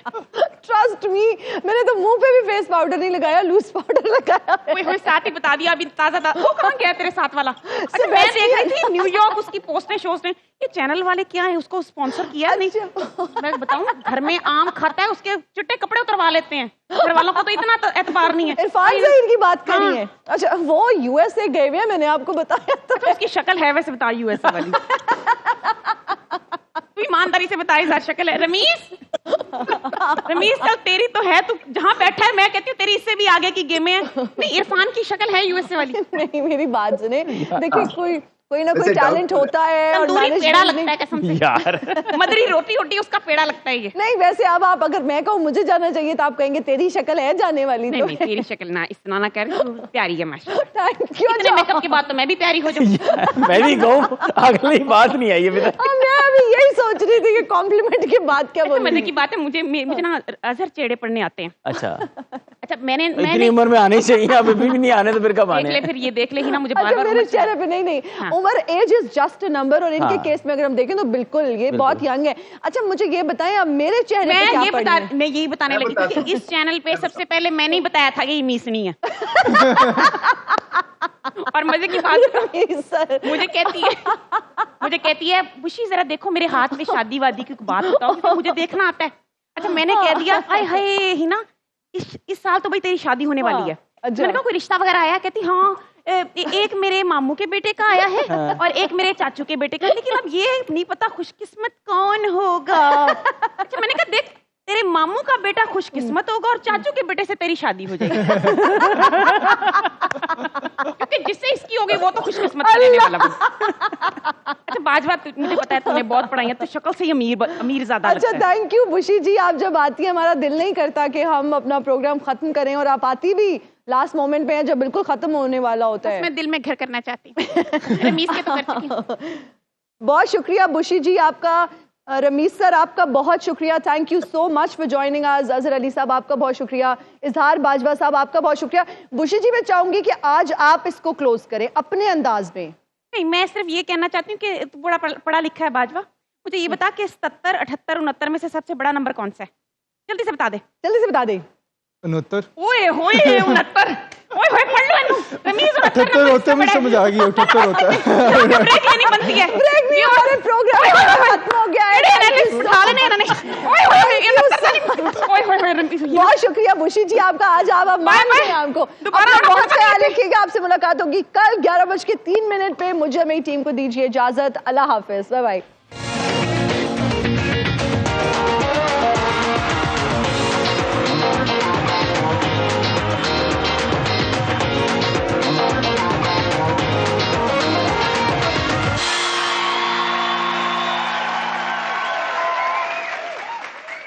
ट्रस्ट मी, मैंने तो मुंह पे भी फेस पाउडर नहीं लगाया, लूज पाउडर लगाया। ओए साथ ही बता दिया, अभी ताजा था। वो कहाँ गया तेरे साथ वाला? अच्छा, मैं देख रही थी न्यूयॉर्क, उसकी पोस्टें शोज ने, ये चैनल वाले क्या है, उसको स्पॉन्सर किया नहीं। मैं बताऊं, घर में आम खाता है, उसके चिट्टे कपड़े उतरवा लेते हैं। घर वालों को तो इतना तो एतबार नहीं है। इरफान से इनकी बात करी है। अच्छा, वो यूएसए गए हुए हैं, मैंने आपको बताया था। तो उसकी शक्ल है वैसे, बता यूएसए वाली। तू ईमानदारी से बता, इस शक्ल है। रमीज कल तेरी तो है, तू जहाँ बैठा है, मैं कहती हूँ तेरी इससे भी आगे की गेमें हैं। नहीं, इरफान की शक्ल है यूएसए वाली। नहीं, मेरी बात सुने, देखिए कोई ना कोई टैलेंट होता है और पेड़ा लगता है कसम से यार। मदरी रोटी होती है, उसका पेड़ा लगता है ये। नहीं, वैसे अब आप अगर मैं कहूँ मुझे जाना चाहिए तो आप कहेंगे तेरी शक्ल है जाने वाली। नहीं, तो नहीं, तेरी शक्ल ना इतना ना कर, प्यारी है माशाल्लाह। Thank you. इतने मेकअप के बाद तो मैं भी प्यारी हो जाऊँ। मैं भी कहूँ, अगली बात नहीं आई अभी तक। मैं अभी यही सोच रही थी कि कॉम्प्लीमेंट के बाद क्या बोलूं। मजे की बात है, मुझे ना अजहर चेहरे पढ़ने आते हैं। अच्छा। अच्छा मैंने इतनी उम्र में आने चाहिए, अब अभी भी नहीं आने तो फिर कब देख आने? ले, फिर ये देख ले ही ना मुझे अच्छा बार-बार मेरे उम्र चेहरे पे नहीं हाँ। उम्र age is just a number, और इनके हाँ। केस में अगर हम देखें तो बिल्कुल ये बहुत यंग है। अच्छा मुझे ये बताएं अब मेरे चेहरे पे क्या पड़ी है? मैं यही बताने मैं लगी बता थी सकता कि इस चैनल पे सबसे पहले मैंने ही बताया था कि ये मीसनी है। और मजे की बात सर मुझे कहती है बुशी जरा देखो मेरे हाथ में शादी वादी की बात बताओ, क्योंकि मुझे देखना आता है। अच्छा मैंने कह दिया हाय हाय हिना इस साल तो भाई तेरी शादी होने वाली है। अच्छा। मैंने कहा कोई रिश्ता वगैरह आया? कहती हाँ एक मेरे मामू के बेटे का आया है और एक मेरे चाचू के बेटे का, लेकिन अब ये नहीं पता खुशकिस्मत कौन होगा। अच्छा मैंने कहा देख तेरे मामू का बेटा खुशकिस्मत होगा और चाचू के बेटे से तेरी शादी हो जाएगी। क्योंकि जिससे इसकी होगी वो तो खुशकिस्मत का रहने वाला होगा। अच्छा बाजवा मुझे पता है तूने बहुत पढ़ाई है, तो शक्ल से ही अमीर ज्यादा अच्छा लगता है। थैंक यू बुशी जी, आप जब आती है हमारा दिल नहीं करता कि हम अपना प्रोग्राम खत्म करें, और आप आती भी लास्ट मोमेंट पे है जब बिल्कुल खत्म होने वाला होता है। मैं दिल में घर करना चाहती हूँ। रमीज के तो कर चुकी हूँ। बहुत शुक्रिया बुशी जी आपका, रमीज सर आपका बहुत शुक्रिया, thank you so much for joining us. Azhar Ali साहब आपका बहुत शुक्रिया, इजहार बाजवा साहब आपका बहुत शुक्रिया। बुशी जी मैं चाहूंगी कि आज आप इसको क्लोज करें अपने अंदाज में। नहीं मैं सिर्फ ये कहना चाहती हूँ कि तू बड़ा पढ़ा लिखा है बाजवा, मुझे ये बता कि 77, 78, 69 में से सबसे बड़ा नंबर कौन सा है? जल्दी से बता दे। जल्दी से बता दे। 69 ओए होए 69 ओए होए पढ़ लो इन्हों रमीज 78 होता है, मुझे समझ आ गई 78 होता है। ब्रेक लेनी बनती है। ब्रेक नहीं, हमारे प्रोग्राम खत्म हो गया है। उठा लेने इन्होंने। ओए होए ये 69 ओए होए रमीज। बहुत शुक्रिया बुशी जी आपका, आज आप मान गए हमको। दोबारा अपना बहुत ख्याल रखिएगा, आपसे मुलाकात होगी कल 11:03 पे। मुझे मेरी टीम को दीजिए इजाजत, अल्लाह हाफिज, बाय बाय।